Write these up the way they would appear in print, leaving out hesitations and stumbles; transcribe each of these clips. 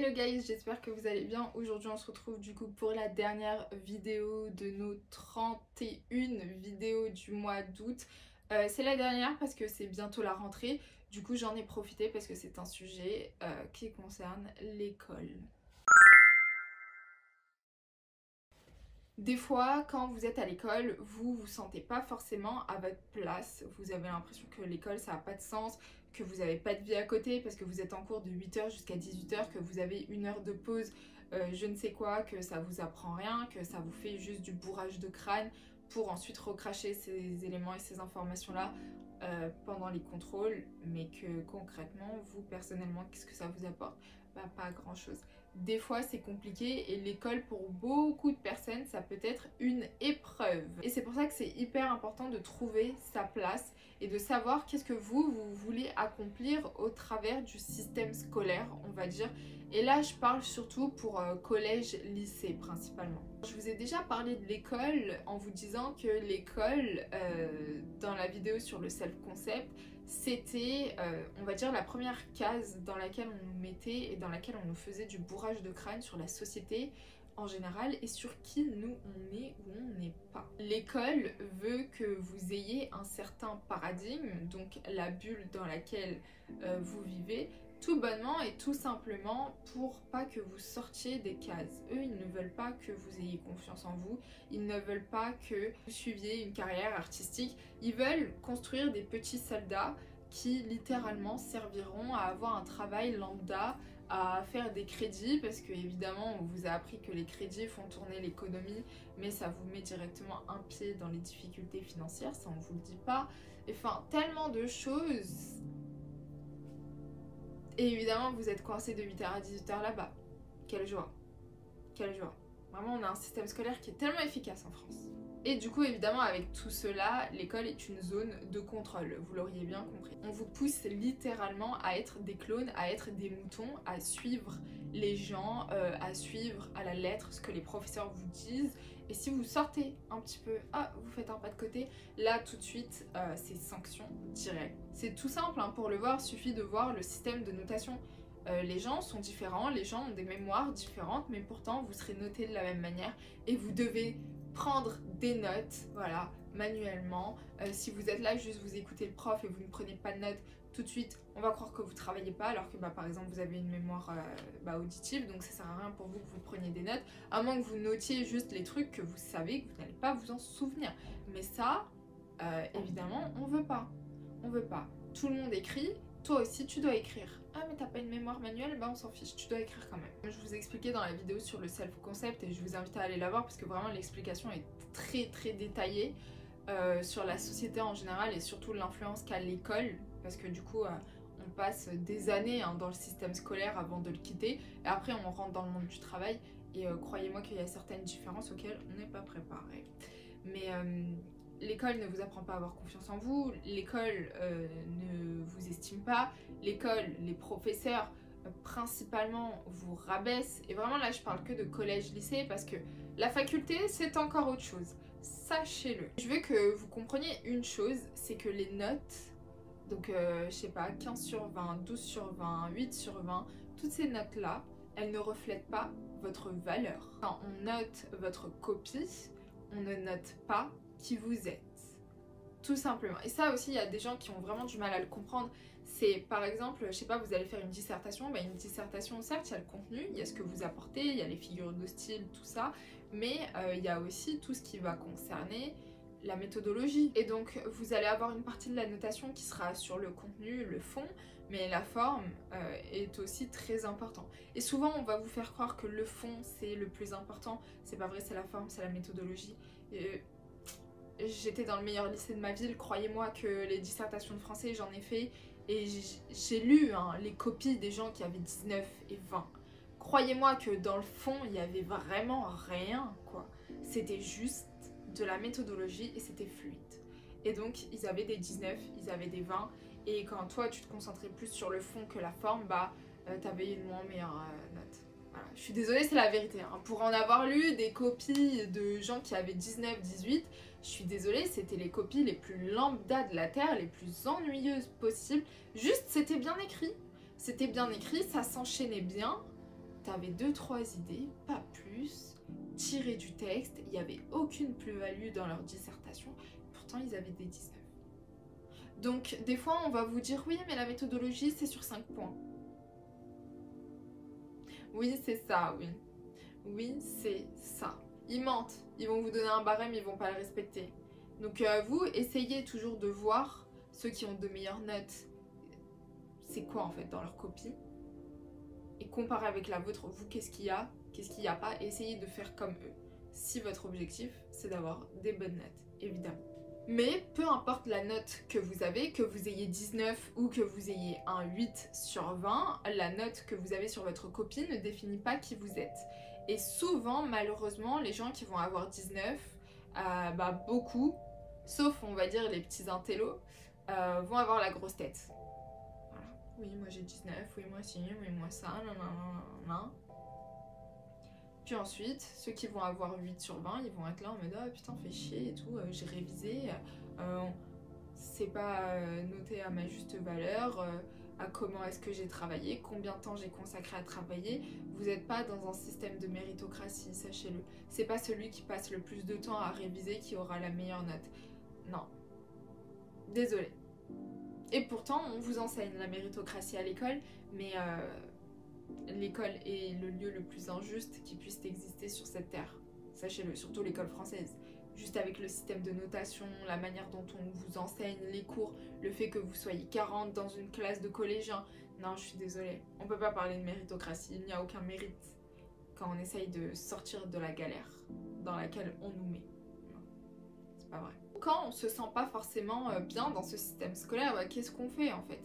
Hello guys, j'espère que vous allez bien. Aujourd'hui on se retrouve du coup pour la dernière vidéo de nos 31 vidéos du mois d'août. C'est la dernière parce que c'est bientôt la rentrée. Du coup j'en ai profité parce que c'est un sujet qui concerne l'école. Des fois, quand vous êtes à l'école, vous vous sentez pas forcément à votre place. Vous avez l'impression que l'école, ça n'a pas de sens, que vous n'avez pas de vie à côté parce que vous êtes en cours de 8h jusqu'à 18h, que vous avez 1 heure de pause, je ne sais quoi, que ça vous apprend rien, que ça vous fait juste du bourrage de crâne pour ensuite recracher ces éléments et ces informations-là pendant les contrôles, mais que concrètement, vous personnellement, qu'est-ce que ça vous apporte? Bah, pas grand-chose. Des fois c'est compliqué et l'école pour beaucoup de personnes ça peut être une épreuve. Et c'est pour ça que c'est hyper important de trouver sa place et de savoir qu'est-ce que vous voulez accomplir au travers du système scolaire, on va dire. Et là je parle surtout pour collège, lycée principalement. Je vous ai déjà parlé de l'école en vous disant que l'école, dans la vidéo sur le self-concept, c'était, on va dire, la première case dans laquelle on nous mettait et dans laquelle on nous faisait du bourrage de crâne sur la société en général et sur qui nous on est ou on n'est pas. L'école veut que vous ayez un certain paradigme, donc la bulle dans laquelle vous vivez, tout bonnement et tout simplement pour pas que vous sortiez des cases. Eux, ils ne veulent pas que vous ayez confiance en vous, ils ne veulent pas que vous suiviez une carrière artistique, ils veulent construire des petits soldats qui littéralement serviront à avoir un travail lambda, à faire des crédits, parce que évidemment on vous a appris que les crédits font tourner l'économie, mais ça vous met directement un pied dans les difficultés financières, ça on vous le dit pas. Enfin, tellement de choses. Et évidemment, vous êtes coincé de 8h à 18h là-bas. Quelle joie. Quelle joie. Vraiment, on a un système scolaire qui est tellement efficace en France. Et du coup, évidemment, avec tout cela, l'école est une zone de contrôle. Vous l'auriez bien compris. On vous pousse littéralement à être des clones, à être des moutons, à suivre les gens, à suivre à la lettre ce que les professeurs vous disent. Et si vous sortez un petit peu, vous faites un pas de côté, là tout de suite, c'est sanction directe. C'est tout simple, hein, pour le voir, il suffit de voir le système de notation. Les gens sont différents, les gens ont des mémoires différentes, mais pourtant vous serez notés de la même manière et vous devez prendre des notes, voilà, manuellement. Si vous êtes là, juste vous écoutez le prof et vous ne prenez pas de notes, tout de suite, on va croire que vous travaillez pas, alors que par exemple vous avez une mémoire auditive, donc ça sert à rien pour vous que vous preniez des notes, à moins que vous notiez juste les trucs que vous savez que vous n'allez pas vous en souvenir. Mais ça, évidemment, on veut pas. On veut pas. Tout le monde écrit, toi aussi tu dois écrire. Ah mais t'as pas une mémoire manuelle, bah on s'en fiche, tu dois écrire quand même. Je vous ai expliqué dans la vidéo sur le self-concept et je vous invite à aller la voir parce que vraiment l'explication est très détaillée sur la société en général et surtout l'influence qu'a l'école, parce que du coup on passe des années dans le système scolaire avant de le quitter et après on rentre dans le monde du travail et croyez-moi qu'il y a certaines différences auxquelles on n'est pas préparé. Mais l'école ne vous apprend pas à avoir confiance en vous, l'école ne vous estime pas, l'école, les professeurs principalement vous rabaissent. Et vraiment là je parle que de collège-lycée parce que la faculté c'est encore autre chose, sachez-le. Je veux que vous compreniez une chose, c'est que les notes, donc je sais pas, 15 sur 20, 12 sur 20, 8 sur 20, toutes ces notes là, elles ne reflètent pas votre valeur. Quand on note votre copie, on ne note pas qui vous êtes, tout simplement. Et ça aussi, il y a des gens qui ont vraiment du mal à le comprendre. C'est par exemple, je sais pas, vous allez faire une dissertation, une dissertation, certes, il y a le contenu, il y a ce que vous apportez, il y a les figures de style, tout ça, mais il y a aussi tout ce qui va concerner la méthodologie. Et donc, vous allez avoir une partie de la notation qui sera sur le contenu, le fond, mais la forme est aussi très important. Et souvent, on va vous faire croire que le fond, c'est le plus important. C'est pas vrai, c'est la forme, c'est la méthodologie. J'étais dans le meilleur lycée de ma ville, croyez-moi que les dissertations de français, j'en ai fait. Et j'ai lu les copies des gens qui avaient 19 et 20. Croyez-moi que dans le fond, il y avait vraiment rien, quoi. C'était juste de la méthodologie et c'était fluide. Et donc, ils avaient des 19, ils avaient des 20. Et quand toi, tu te concentrais plus sur le fond que la forme, t'avais une moins meilleure note. Voilà. Je suis désolée, c'est la vérité. Pour en avoir lu des copies de gens qui avaient 19, 18, je suis désolée, c'était les copies les plus lambda de la Terre, les plus ennuyeuses possibles. Juste, c'était bien écrit. C'était bien écrit, ça s'enchaînait bien. t'avais 2-3 idées, pas plus, tirées du texte, il n'y avait aucune plus-value dans leur dissertation, pourtant ils avaient des 19. Donc des fois on va vous dire oui mais la méthodologie c'est sur 5 points. Oui c'est ça, oui. Oui c'est ça. Ils mentent, ils vont vous donner un barème, ils vont pas le respecter. Donc vous essayez toujours de voir ceux qui ont de meilleures notes, c'est quoi en fait dans leur copie. Et comparer avec la vôtre, vous qu'est-ce qu'il y a, qu'est-ce qu'il n'y a pas, et essayez de faire comme eux. Si votre objectif c'est d'avoir des bonnes notes, évidemment. Mais peu importe la note que vous avez, que vous ayez 19 ou que vous ayez un 8 sur 20, la note que vous avez sur votre copie ne définit pas qui vous êtes. Et souvent, malheureusement, les gens qui vont avoir 19, beaucoup, sauf on va dire les petits intellos, vont avoir la grosse tête. Voilà. Oui, moi j'ai 19, oui moi si, oui moi ça, nan. Puis ensuite, ceux qui vont avoir 8 sur 20, ils vont être là en mode « Ah putain, fais chier et tout, j'ai révisé, c'est pas noté à ma juste valeur, à comment est-ce que j'ai travaillé, combien de temps j'ai consacré à travailler. » Vous n'êtes pas dans un système de méritocratie, sachez-le. C'est pas celui qui passe le plus de temps à réviser qui aura la meilleure note. Non. Désolée. Et pourtant, on vous enseigne la méritocratie à l'école, mais l'école est le lieu le plus injuste qui puisse exister sur cette terre. Sachez-le, surtout l'école française. Juste avec le système de notation, la manière dont on vous enseigne les cours, le fait que vous soyez 40 dans une classe de collégiens. Non, je suis désolée. On peut pas parler de méritocratie, il n'y a aucun mérite quand on essaye de sortir de la galère dans laquelle on nous met. Non, c'est pas vrai. Quand on se sent pas forcément bien dans ce système scolaire, qu'est-ce qu'on fait en fait?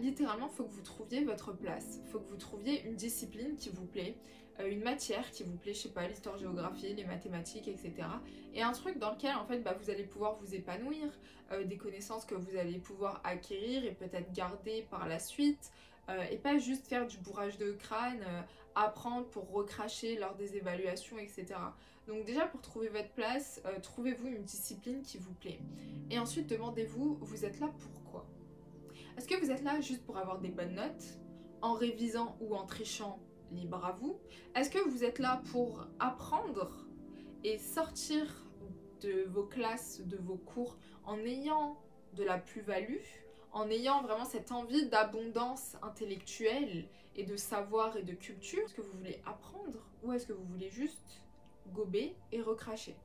Littéralement, il faut que vous trouviez votre place. Il faut que vous trouviez une discipline qui vous plaît, une matière qui vous plaît, je sais pas, l'histoire-géographie, les mathématiques, etc. Et un truc dans lequel en fait vous allez pouvoir vous épanouir, des connaissances que vous allez pouvoir acquérir et peut-être garder par la suite, et pas juste faire du bourrage de crâne, apprendre pour recracher lors des évaluations, etc. Donc déjà pour trouver votre place, trouvez-vous une discipline qui vous plaît. Et ensuite demandez-vous, vous êtes là pourquoi? Est-ce que vous êtes là juste pour avoir des bonnes notes, en révisant ou en trichant, libre à vous? Est-ce que vous êtes là pour apprendre et sortir de vos classes, de vos cours, en ayant de la plus-value, en ayant vraiment cette envie d'abondance intellectuelle et de savoir et de culture? Est-ce que vous voulez apprendre ou est-ce que vous voulez juste gober et recracher?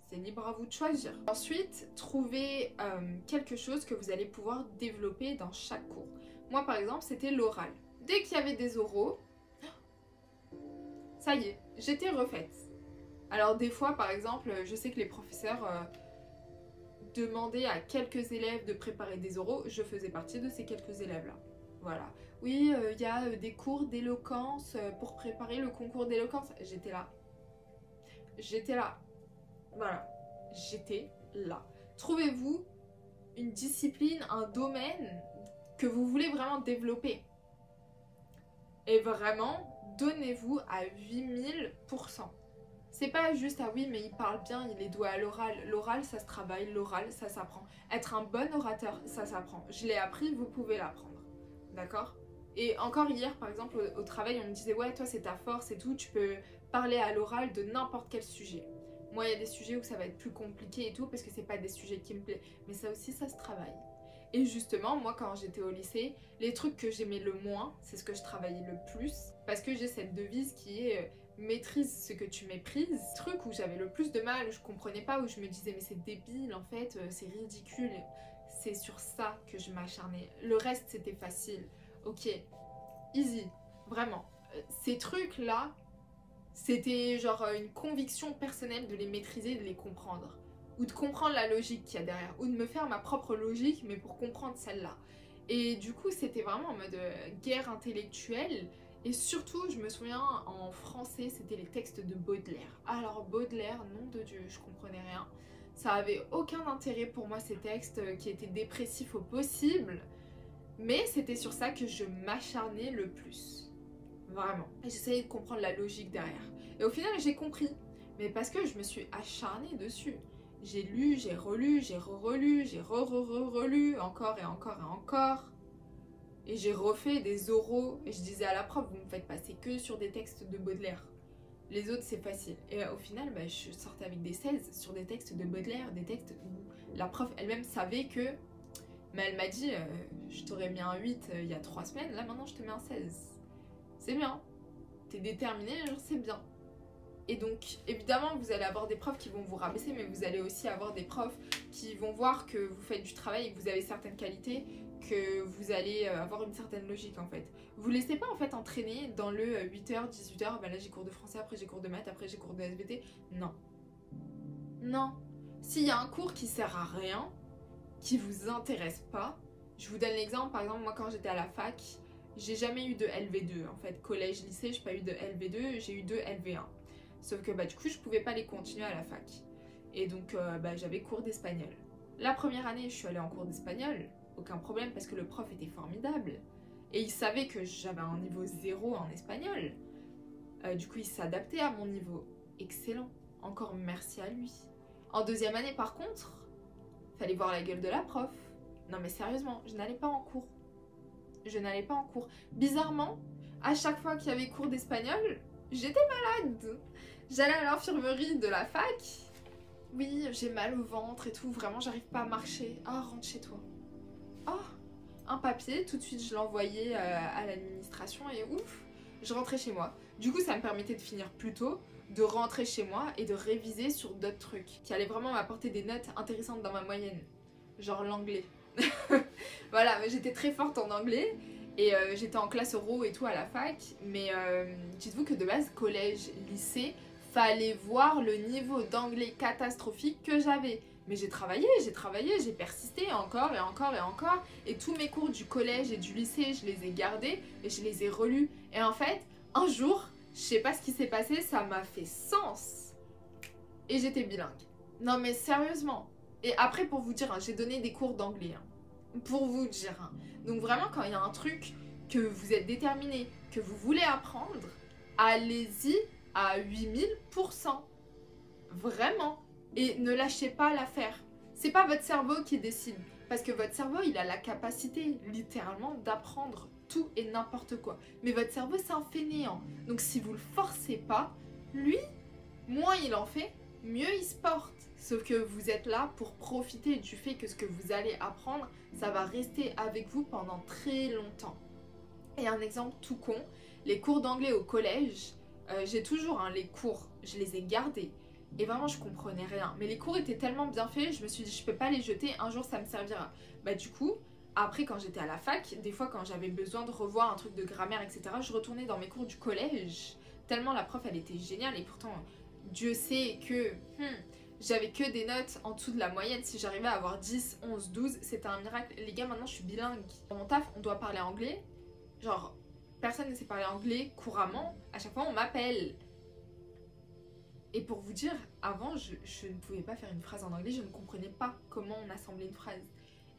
C'est libre à vous de choisir. Ensuite, trouvez quelque chose que vous allez pouvoir développer dans chaque cours. Moi, par exemple, c'était l'oral. Dès qu'il y avait des oraux, ça y est, j'étais refaite. Alors des fois, par exemple, je sais que les professeurs demandaient à quelques élèves de préparer des oraux. Je faisais partie de ces quelques élèves-là. Voilà. Oui, il y a des cours d'éloquence pour préparer le concours d'éloquence. J'étais là. J'étais là. Voilà, j'étais là. Trouvez-vous une discipline, un domaine que vous voulez vraiment développer. Et vraiment, donnez-vous à 8000%. C'est pas juste, ah oui, mais il parle bien, il est doué à l'oral. L'oral, ça se travaille, l'oral, ça s'apprend. Être un bon orateur, ça s'apprend. Je l'ai appris, vous pouvez l'apprendre. D'accord? Et encore hier, par exemple, au travail, on me disait, ouais, toi, c'est ta force et tout, tu peux parler à l'oral de n'importe quel sujet. Moi, il y a des sujets où ça va être plus compliqué et tout, parce que c'est pas des sujets qui me plaisent. Mais ça aussi, ça se travaille. Et justement, moi, quand j'étais au lycée, les trucs que j'aimais le moins, c'est ce que je travaillais le plus. Parce que j'ai cette devise qui est maîtrise ce que tu méprises. Truc où j'avais le plus de mal, où je comprenais pas, où je me disais mais c'est débile en fait, c'est ridicule. C'est sur ça que je m'acharnais. Le reste, c'était facile. Ok, easy, vraiment. Ces trucs-là, c'était genre une conviction personnelle de les maîtriser, de les comprendre. Ou de comprendre la logique qu'il y a derrière. Ou de me faire ma propre logique, mais pour comprendre celle-là. Et du coup, c'était vraiment en mode guerre intellectuelle. Et surtout, je me souviens, en français, c'était les textes de Baudelaire. Alors Baudelaire, nom de Dieu, je comprenais rien. Ça avait aucun intérêt pour moi, ces textes qui étaient dépressifs au possible. Mais c'était sur ça que je m'acharnais le plus. Vraiment. J'essayais de comprendre la logique derrière. Et au final, j'ai compris. Mais parce que je me suis acharnée dessus. J'ai lu, j'ai relu, j'ai re-relu, j'ai re-re-re-relu, encore et encore et encore. Et j'ai refait des oraux et je disais à la prof, vous me faites passer que sur des textes de Baudelaire. Les autres c'est facile. Et au final, bah, je sortais avec des 16 sur des textes de Baudelaire, des textes où la prof elle-même savait que... Mais elle m'a dit, je t'aurais mis un 8 il y a 3 semaines, là maintenant je te mets un 16. C'est bien. T'es déterminé, genre c'est bien. Et donc, évidemment, vous allez avoir des profs qui vont vous rabaisser, mais vous allez aussi avoir des profs qui vont voir que vous faites du travail et que vous avez certaines qualités, que vous allez avoir une certaine logique en fait. Vous ne laissez pas en fait entraîner dans le 8h, 18h, ben là j'ai cours de français, après j'ai cours de maths, après j'ai cours de SVT. Non. Non. S'il y a un cours qui sert à rien, qui vous intéresse pas, je vous donne l'exemple, par exemple, moi quand j'étais à la fac, j'ai jamais eu de LV2 en fait. Collège, lycée, j'ai pas eu de LV2, j'ai eu de LV1. Sauf que bah, du coup, je pouvais pas les continuer à la fac. Et donc, bah, j'avais cours d'espagnol. La première année, je suis allée en cours d'espagnol. Aucun problème parce que le prof était formidable. Et il savait que j'avais un niveau 0 en espagnol. Du coup, il s'adaptait à mon niveau. Excellent. Encore merci à lui. En deuxième année, par contre, fallait voir la gueule de la prof. Non mais sérieusement, je n'allais pas en cours. Je n'allais pas en cours. Bizarrement, à chaque fois qu'il y avait cours d'espagnol, j'étais malade. J'allais à l'infirmerie de la fac. Oui, j'ai mal au ventre et tout. Vraiment, j'arrive pas à marcher. Ah, rentre chez toi. Ah, un papier. Tout de suite, je l'envoyais à l'administration et ouf, je rentrais chez moi. Du coup, ça me permettait de finir plus tôt, de rentrer chez moi et de réviser sur d'autres trucs qui allaient vraiment m'apporter des notes intéressantes dans ma moyenne. Genre l'anglais. Voilà, j'étais très forte en anglais. Et j'étais en classe euro et tout à la fac. Mais dites-vous que de base, collège, lycée, fallait voir le niveau d'anglais catastrophique que j'avais. Mais j'ai travaillé, j'ai persisté encore et encore et encore. Et tous mes cours du collège et du lycée, je les ai gardés et je les ai relus. Et en fait, un jour, je sais pas ce qui s'est passé, ça m'a fait sens. Et j'étais bilingue. Non mais sérieusement. Et après, pour vous dire, hein, j'ai donné des cours d'anglais. Hein, pour vous dire. Hein. Donc vraiment, quand il y a un truc que vous êtes déterminé, que vous voulez apprendre, allez-y à 8000%. Vraiment. Et ne lâchez pas l'affaire. C'est pas votre cerveau qui décide. Parce que votre cerveau, il a la capacité, littéralement, d'apprendre tout et n'importe quoi. Mais votre cerveau, c'est un fainéant. Donc si vous le forcez pas, lui, moins il en fait, mieux il se porte. Sauf que vous êtes là pour profiter du fait que ce que vous allez apprendre, ça va rester avec vous pendant très longtemps. Et un exemple tout con, les cours d'anglais au collège, j'ai toujours les cours, je les ai gardés. Et vraiment je comprenais rien. Mais les cours étaient tellement bien faits, je me suis dit je peux pas les jeter, un jour ça me servira. Bah du coup, après quand j'étais à la fac, des fois quand j'avais besoin de revoir un truc de grammaire, etc., je retournais dans mes cours du collège. Tellement la prof elle était géniale et pourtant Dieu sait que j'avais que des notes en dessous de la moyenne. Si j'arrivais à avoir 10, 11, 12, c'était un miracle. Les gars, maintenant je suis bilingue. Dans mon taf, on doit parler anglais. Genre, personne ne sait parler anglais couramment. À chaque fois, on m'appelle. Et pour vous dire, avant, je ne pouvais pas faire une phrase en anglais. Je ne comprenais pas comment on assemblait une phrase.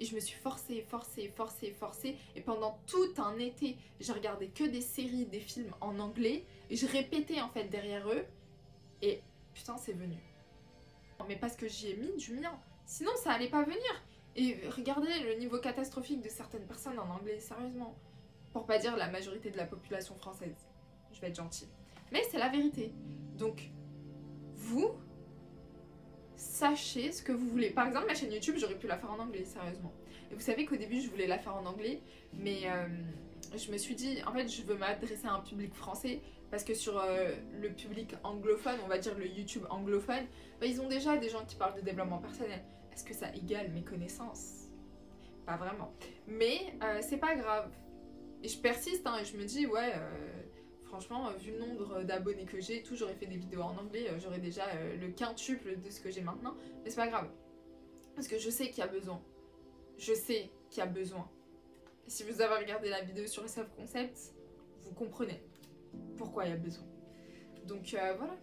Et je me suis forcée. Et pendant tout un été, j'ai regardé que des séries, des films en anglais. Et je répétais en fait derrière eux. Et putain, c'est venu. Mais parce que j'y ai mis du mien. Sinon, ça allait pas venir. Et regardez le niveau catastrophique de certaines personnes en anglais, sérieusement. Pour pas dire la majorité de la population française. Je vais être gentille. Mais c'est la vérité. Donc, vous, sachez ce que vous voulez. Par exemple, ma chaîne YouTube, j'aurais pu la faire en anglais, sérieusement. Et vous savez qu'au début, je voulais la faire en anglais. Mais je me suis dit, en fait, je veux m'adresser à un public français. Parce que sur le public anglophone, on va dire le YouTube anglophone, bah, ils ont déjà des gens qui parlent de développement personnel. Est-ce que ça égale mes connaissances? Pas vraiment. Mais c'est pas grave. Et je persiste, hein, et je me dis, ouais, franchement, vu le nombre d'abonnés que j'ai, tout, j'aurais fait des vidéos en anglais, j'aurais déjà le quintuple de ce que j'ai maintenant. Mais c'est pas grave. Parce que je sais qu'il y a besoin. Je sais qu'il y a besoin. Et si vous avez regardé la vidéo sur le self-concept, vous comprenez pourquoi il y a besoin. Donc voilà,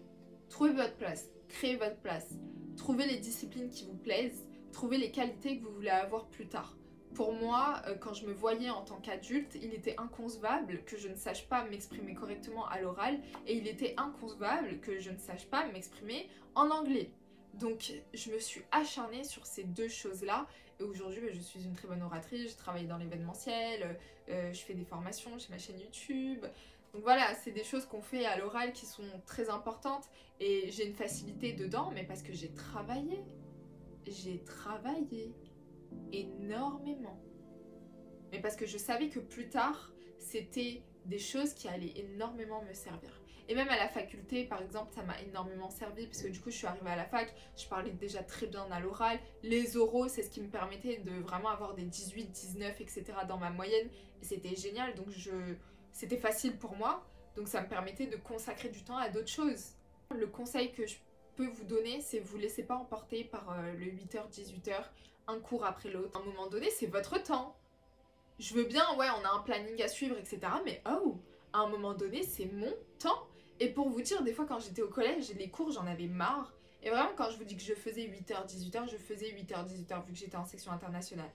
trouvez votre place, créez votre place, trouvez les disciplines qui vous plaisent, trouvez les qualités que vous voulez avoir plus tard. Pour moi, quand je me voyais en tant qu'adulte, il était inconcevable que je ne sache pas m'exprimer correctement à l'oral et il était inconcevable que je ne sache pas m'exprimer en anglais. Donc je me suis acharnée sur ces deux choses-là Et aujourd'hui, je suis une très bonne oratrice, je travaille dans l'événementiel, je fais des formations, j'ai ma chaîne YouTube. Donc voilà, c'est des choses qu'on fait à l'oral qui sont très importantes et j'ai une facilité dedans, mais parce que j'ai travaillé énormément. Mais parce que je savais que plus tard, c'était des choses qui allaient énormément me servir. Et même à la faculté, par exemple, ça m'a énormément servi parce que du coup, je suis arrivée à la fac, je parlais déjà très bien à l'oral. Les oraux, c'est ce qui me permettait de vraiment avoir des 18, 19, etc. dans ma moyenne. Et c'était génial, donc c'était facile pour moi. Donc ça me permettait de consacrer du temps à d'autres choses. Le conseil que je peux vous donner, c'est vous laissez pas emporter par le 8h, 18h, un cours après l'autre. À un moment donné, c'est votre temps. Je veux bien, ouais, on a un planning à suivre, etc. Mais oh, à un moment donné, c'est mon temps. Et pour vous dire, des fois, quand j'étais au collège, les cours, j'en avais marre. Et vraiment, quand je vous dis que je faisais 8h, 18h, je faisais 8h, 18h, vu que j'étais en section internationale.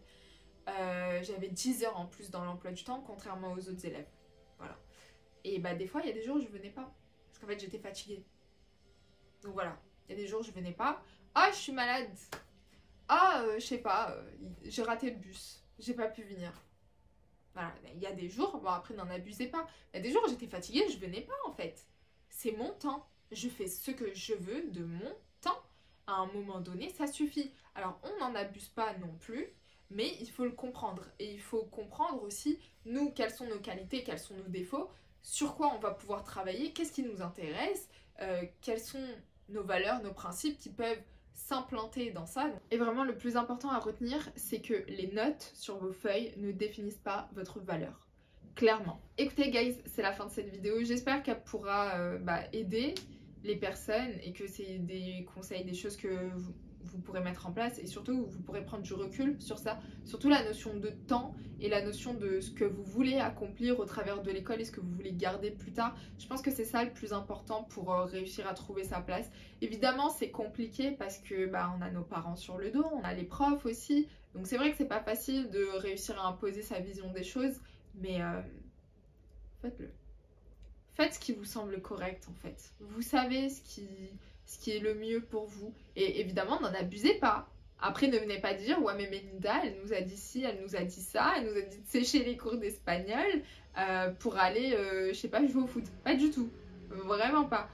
J'avais 10 heures en plus dans l'emploi du temps, contrairement aux autres élèves. Voilà. Et bah, des fois, il y a des jours où je venais pas. Parce qu'en fait, j'étais fatiguée. Donc voilà. Il y a des jours où je venais pas. Ah, je suis malade. Ah, je sais pas, j'ai raté le bus. J'ai pas pu venir. Voilà, il y a des jours, bon après n'en abusez pas, il y a des jours où j'étais fatiguée, je venais pas en fait. C'est mon temps, je fais ce que je veux de mon temps. À un moment donné, ça suffit. Alors on n'en abuse pas non plus, mais il faut le comprendre. Et il faut comprendre aussi, nous, quelles sont nos qualités, quels sont nos défauts, sur quoi on va pouvoir travailler, qu'est-ce qui nous intéresse, quelles sont nos valeurs, nos principes qui peuvent s'implanter dans ça. Et vraiment le plus important à retenir, c'est que les notes sur vos feuilles ne définissent pas votre valeur. Clairement. Écoutez guys, c'est la fin de cette vidéo. J'espère qu'elle pourra aider les personnes et que c'est des conseils, des choses que vous pourrez mettre en place et surtout vous pourrez prendre du recul sur ça. Surtout la notion de temps et la notion de ce que vous voulez accomplir au travers de l'école et ce que vous voulez garder plus tard. Je pense que c'est ça le plus important pour réussir à trouver sa place. Évidemment, c'est compliqué parce que on a nos parents sur le dos, on a les profs aussi. Donc c'est vrai que c'est pas facile de réussir à imposer sa vision des choses, mais faites-le. Faites ce qui vous semble correct en fait. Vous savez ce qui est le mieux pour vous. Et évidemment, n'en abusez pas. Après, ne venez pas dire, ouais mais Melinda, elle nous a dit ci, elle nous a dit ça, elle nous a dit de sécher les cours d'espagnol pour aller, je sais pas, jouer au foot. Pas du tout. Vraiment pas.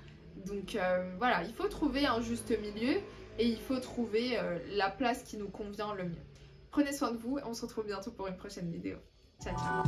Donc voilà, il faut trouver un juste milieu et il faut trouver la place qui nous convient le mieux. Prenez soin de vous et on se retrouve bientôt pour une prochaine vidéo. Ciao, ciao.